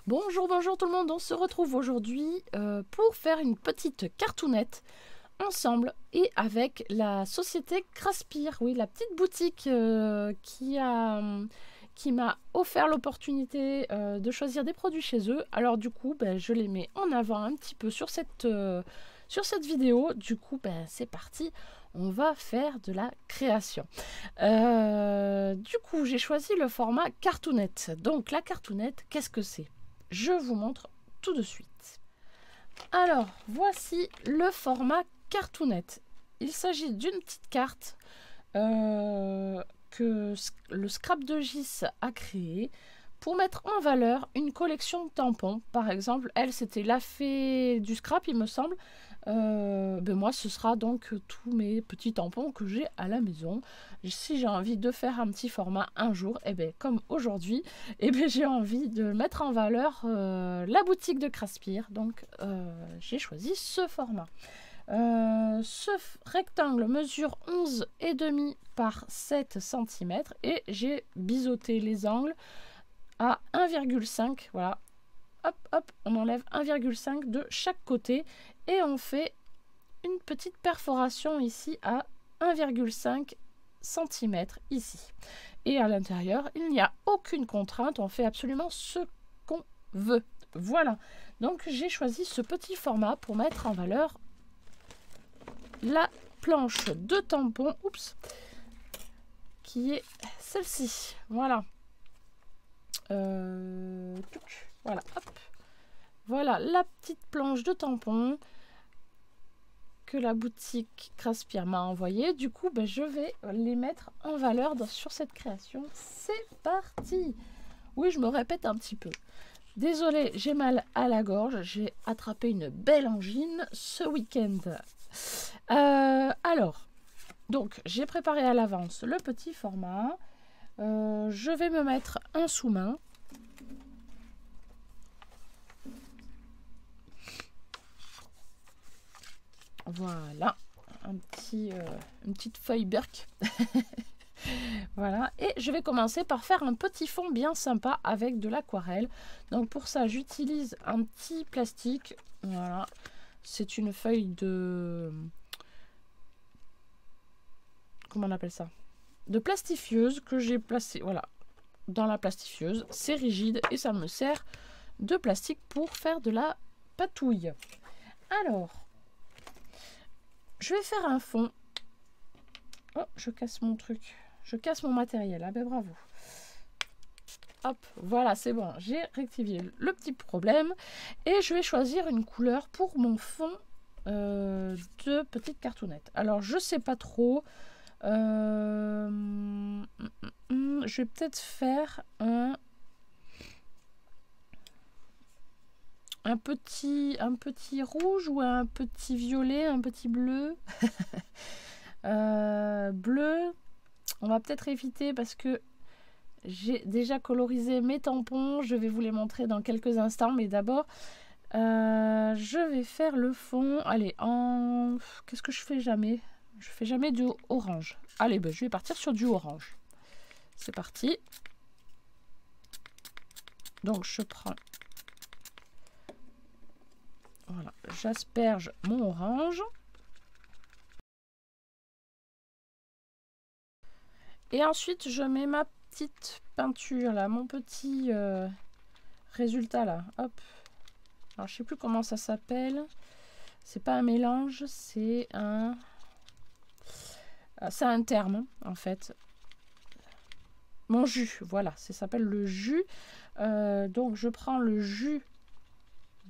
Bonjour, bonjour tout le monde, on se retrouve aujourd'hui pour faire une petite cartoonette ensemble et avec la société Craspir, oui, la petite boutique qui m'a offert l'opportunité de choisir des produits chez eux. Alors du coup, je les mets en avant un petit peu sur cette vidéo. Du coup, c'est parti, on va faire de la création. Du coup, j'ai choisi le format cartoonette. Donc la cartoonette, qu'est-ce que c'est ? Je vous montre tout de suite. Alors, voici le format cartoonette. Il s'agit d'une petite carte que le Scrap de Gis a créée pour mettre en valeur une collection de tampons. Par exemple, elle, c'était la fée du scrap, il me semble. Moi, ce sera donc tous mes petits tampons que j'ai à la maison. Si j'ai envie de faire un petit format un jour, comme aujourd'hui, j'ai envie de mettre en valeur la boutique de Craspir. Donc, j'ai choisi ce format. Ce rectangle mesure 11,5 par 7 cm et j'ai biseauté les angles à 1,5. Voilà, hop, hop, on enlève 1,5 de chaque côté et on fait une petite perforation ici à 1,5 cm ici. Et à l'intérieur, il n'y a aucune contrainte, on fait absolument ce qu'on veut. Voilà, donc j'ai choisi ce petit format pour mettre en valeur la planche de tampon, qui est celle-ci. Voilà. Voilà, hop. Voilà la petite planche de tampon que la boutique Craspir m'a envoyée. Du coup, je vais les mettre en valeur sur cette création. C'est parti. Oui, je me répète un petit peu. Désolée, j'ai mal à la gorge. J'ai attrapé une belle angine ce week-end. Alors, donc, j'ai préparé à l'avance le petit format. Je vais me mettre un sous-main. Voilà, une petite feuille Burke. Voilà, et je vais commencer par faire un petit fond bien sympa avec de l'aquarelle. Donc pour ça, j'utilise un petit plastique. Voilà, c'est une feuille de... Comment on appelle ça? De plastifieuse que j'ai placée, voilà, dans la plastifieuse. C'est rigide et ça me sert de plastique pour faire de la patouille. Alors, je vais faire un fond. Oh, je casse mon truc. Je casse mon matériel. Ah ben bravo. Hop, voilà, c'est bon. J'ai rectifié le petit problème. Et je vais choisir une couleur pour mon fond de petite cartoonette. Alors, je sais pas trop. Je vais peut-être faire un petit rouge ou un petit violet, un petit bleu. Bleu, on va peut-être éviter parce que j'ai déjà colorisé mes tampons. Je vais vous les montrer dans quelques instants, mais d'abord je vais faire le fond. Allez, en... Qu'est-ce que je fais jamais? Je fais jamais du orange. Allez, je vais partir sur du orange. C'est parti. Donc je prends... Voilà, j'asperge mon orange. Et ensuite, je mets ma petite peinture, là, mon petit résultat, là. Hop. Alors, je sais plus comment ça s'appelle. C'est pas un mélange, c'est un... C'est un terme, en fait. Mon jus, voilà, ça s'appelle le jus. Donc, je prends le jus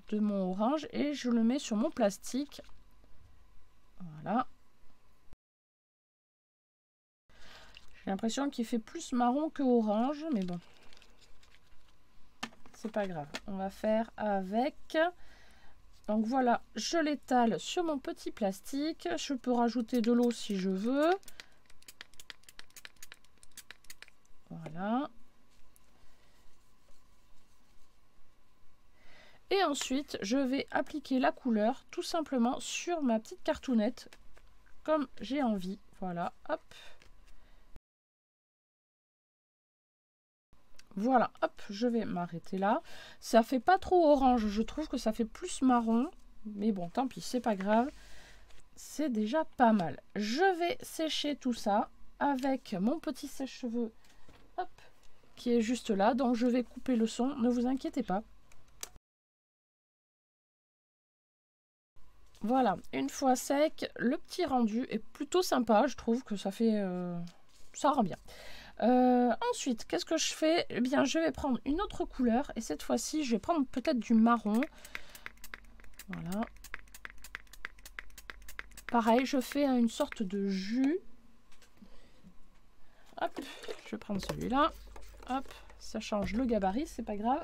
de mon orange et je le mets sur mon plastique. Voilà. J'ai l'impression qu'il fait plus marron que orange, mais bon. C'est pas grave. On va faire avec. Donc voilà, je l'étale sur mon petit plastique. Je peux rajouter de l'eau si je veux. Voilà. Et ensuite, je vais appliquer la couleur tout simplement sur ma petite cartoonette comme j'ai envie. Voilà, hop. Voilà, hop, je vais m'arrêter là. Ça fait pas trop orange, je trouve que ça fait plus marron. Mais bon, tant pis, c'est pas grave. C'est déjà pas mal. Je vais sécher tout ça avec mon petit sèche-cheveux, hop, qui est juste là. Donc je vais couper le son, ne vous inquiétez pas. Voilà, une fois sec, le petit rendu est plutôt sympa. Je trouve que ça fait... ça rend bien. Ensuite, qu'est-ce que je fais? Eh bien, je vais prendre une autre couleur. Et cette fois-ci, je vais prendre peut-être du marron. Voilà. Pareil, je fais une sorte de jus. Hop, je vais prendre celui-là. Hop, ça change le gabarit, c'est pas grave.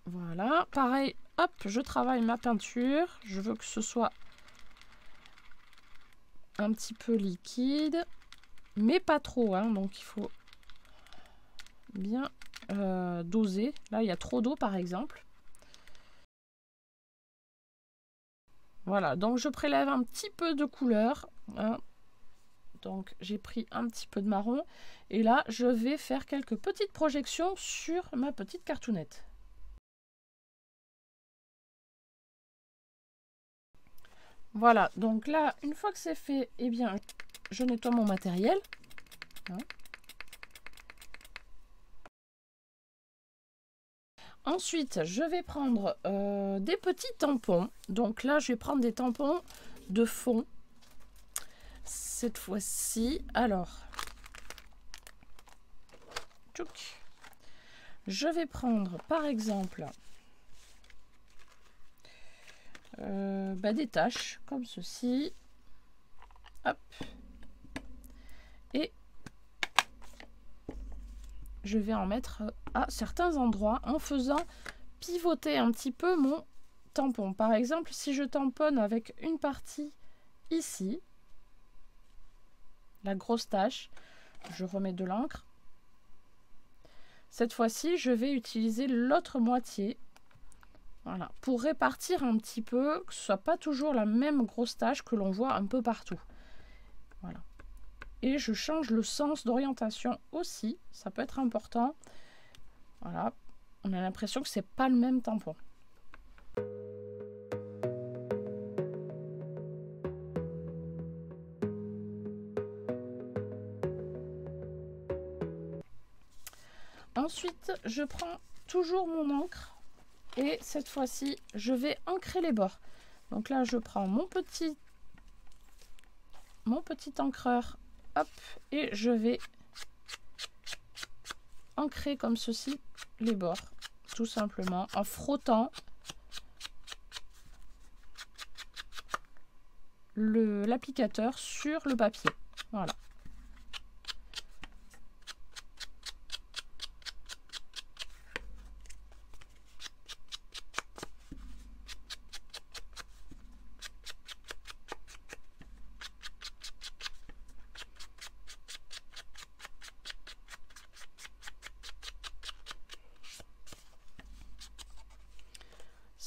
Voilà, pareil, hop, je travaille ma peinture. Je veux que ce soit un petit peu liquide, mais pas trop, hein, donc il faut bien doser. Là, il y a trop d'eau, par exemple. Voilà, donc je prélève un petit peu de couleur, hein. Donc j'ai pris un petit peu de marron et là je vais faire quelques petites projections sur ma petite cartoonette. Voilà, donc là une fois que c'est fait, eh bien je nettoie mon matériel. Hein. Ensuite je vais prendre des petits tampons. Donc là je vais prendre des tampons de fond. Cette fois-ci, alors tchouk. Je vais prendre par exemple des taches comme ceci. Hop. Et je vais en mettre à certains endroits en faisant pivoter un petit peu mon tampon. Par exemple, si je tamponne avec une partie ici, la grosse tache, je remets de l'encre. Cette fois-ci, je vais utiliser l'autre moitié. Voilà, pour répartir un petit peu, que ce soit pas toujours la même grosse tache que l'on voit un peu partout. Voilà. Et je change le sens d'orientation aussi, ça peut être important. Voilà, on a l'impression que c'est pas le même tampon. Ensuite, je prends toujours mon encre et cette fois-ci, je vais ancrer les bords. Donc là, je prends mon petit encreur, hop, et je vais ancrer comme ceci les bords, tout simplement en frottant l'applicateur sur le papier. Voilà.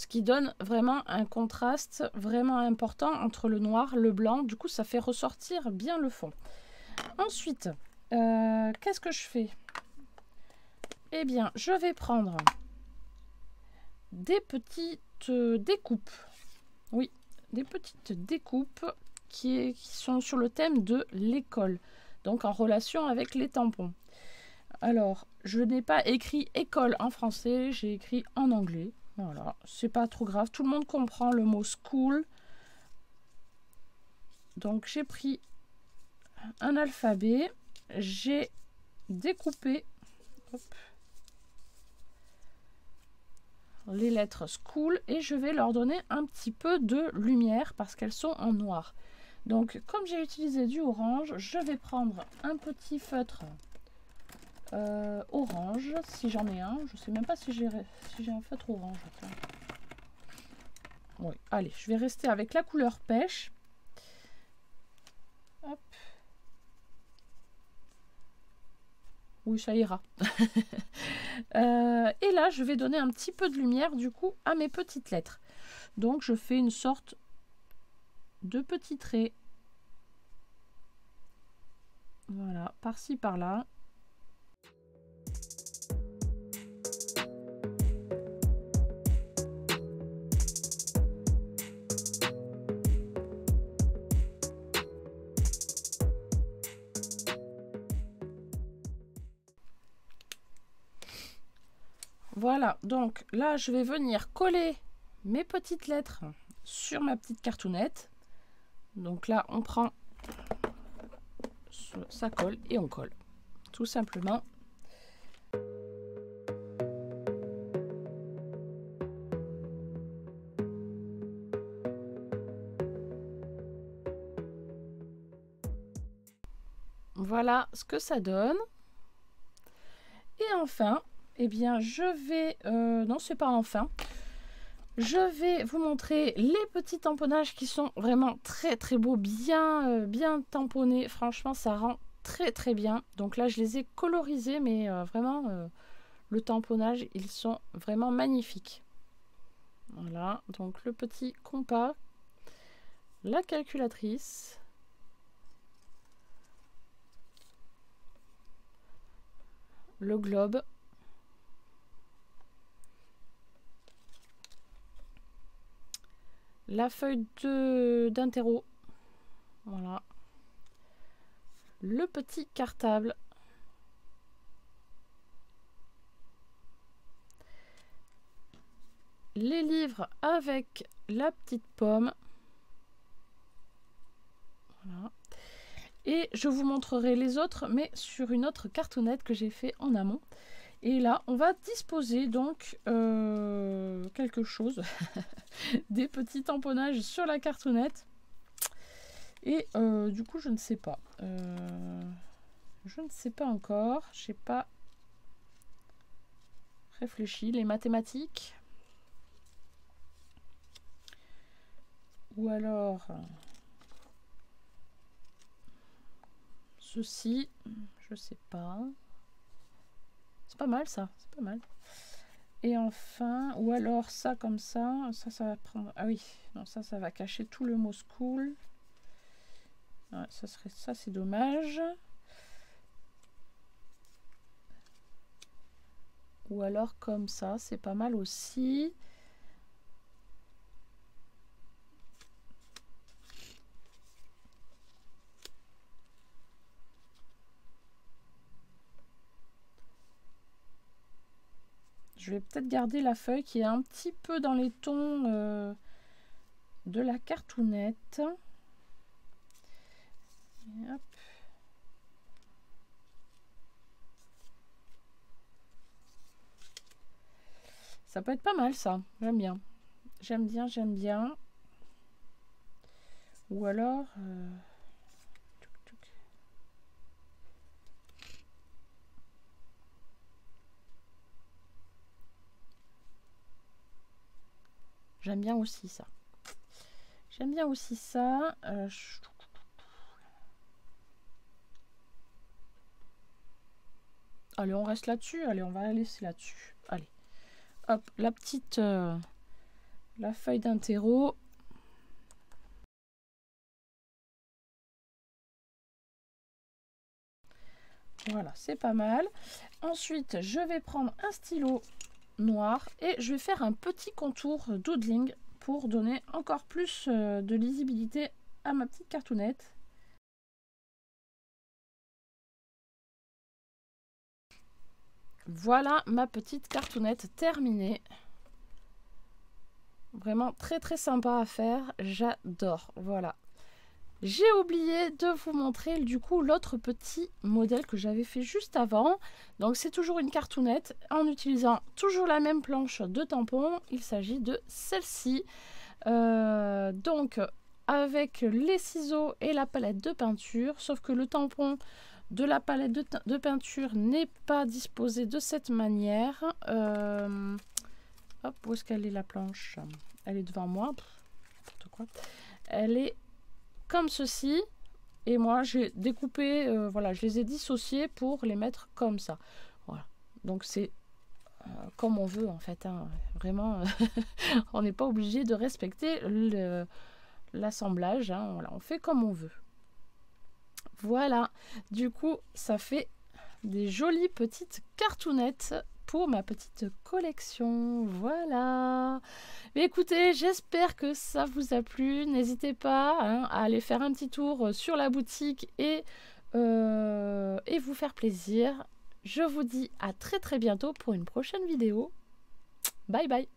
Qui donne vraiment un contraste vraiment important entre le noir, le blanc. Du coup, ça fait ressortir bien le fond. Ensuite, qu'est-ce que je fais? Eh bien, je vais prendre des petites découpes. Oui, des petites découpes qui sont sur le thème de l'école. Donc, en relation avec les tampons. Alors, je n'ai pas écrit école en français, j'ai écrit en anglais. Voilà, c'est pas trop grave. Tout le monde comprend le mot school. Donc, j'ai pris un alphabet. J'ai découpé les lettres school et je vais leur donner un petit peu de lumière parce qu'elles sont en noir. Donc, comme j'ai utilisé du orange, je vais prendre un petit feutre orange, si j'en ai un. Je sais même pas si j'ai un feutre orange. Oui, allez, je vais rester avec la couleur pêche. Hop. Oui, ça ira. Et là, je vais donner un petit peu de lumière, du coup, à mes petites lettres. Donc, je fais une sorte de petit trait. Voilà, par-ci, par-là. Voilà, donc là, je vais venir coller mes petites lettres sur ma petite cartoonette. Donc là, on prend, ça colle et on colle, tout simplement. Voilà ce que ça donne. Et enfin, eh bien, je vais... non, c'est pas enfin. Je vais vous montrer les petits tamponnages qui sont vraiment très très beaux, bien tamponnés. Franchement, ça rend très très bien. Donc là, je les ai colorisés, mais vraiment, le tamponnage, ils sont vraiment magnifiques. Voilà, donc le petit compas, la calculatrice, le globe, la feuille d'interro, voilà, le petit cartable, les livres avec la petite pomme, voilà. Et je vous montrerai les autres, mais sur une autre cartonnette que j'ai fait en amont. Et là, on va disposer donc quelque chose, des petits tamponnages sur la cartonnette. Et du coup, je ne sais pas. Je ne sais pas encore. Je n'ai pas réfléchi. Les mathématiques. Ou alors... ceci. Je sais pas. C'est pas mal ça. C'est pas mal. Et enfin, ou alors ça comme ça. Ça va prendre... Ah oui, non, ça va cacher tout le mot school. Ouais, ça c'est dommage. Ou alors comme ça, c'est pas mal aussi. Je vais peut-être garder la feuille qui est un petit peu dans les tons de la cartoonette. Et hop. Ça peut être pas mal ça, j'aime bien. J'aime bien, j'aime bien. Ou alors... j'aime bien aussi ça. J'aime bien aussi ça. Allez, on reste là-dessus. Allez, on va la laisser là-dessus. Allez. Hop, la petite... la feuille d'interro. Voilà, c'est pas mal. Ensuite, je vais prendre un stylo noir et je vais faire un petit contour doodling pour donner encore plus de lisibilité à ma petite cartoonette. Voilà ma petite cartoonette terminée. Vraiment très très sympa à faire, j'adore. Voilà. J'ai oublié de vous montrer du coup l'autre petit modèle que j'avais fait juste avant. Donc c'est toujours une cartoonette en utilisant toujours la même planche de tampon. Il s'agit de celle-ci. Donc avec les ciseaux et la palette de peinture. Sauf que le tampon de la palette de peinture n'est pas disposé de cette manière. Hop, où est-ce qu'elle est la planche? Elle est devant moi. N'importe quoi. Elle est comme ceci, et moi j'ai découpé, voilà, je les ai dissociés pour les mettre comme ça. Voilà, donc c'est comme on veut en fait, hein. Vraiment, on n'est pas obligé de respecter l'assemblage, hein. Voilà, on fait comme on veut. Voilà, du coup, ça fait des jolies petites cartounettes pour ma petite collection. Voilà. Mais écoutez, j'espère que ça vous a plu. N'hésitez pas à aller faire un petit tour sur la boutique et vous faire plaisir. Je vous dis à très très bientôt pour une prochaine vidéo. Bye bye.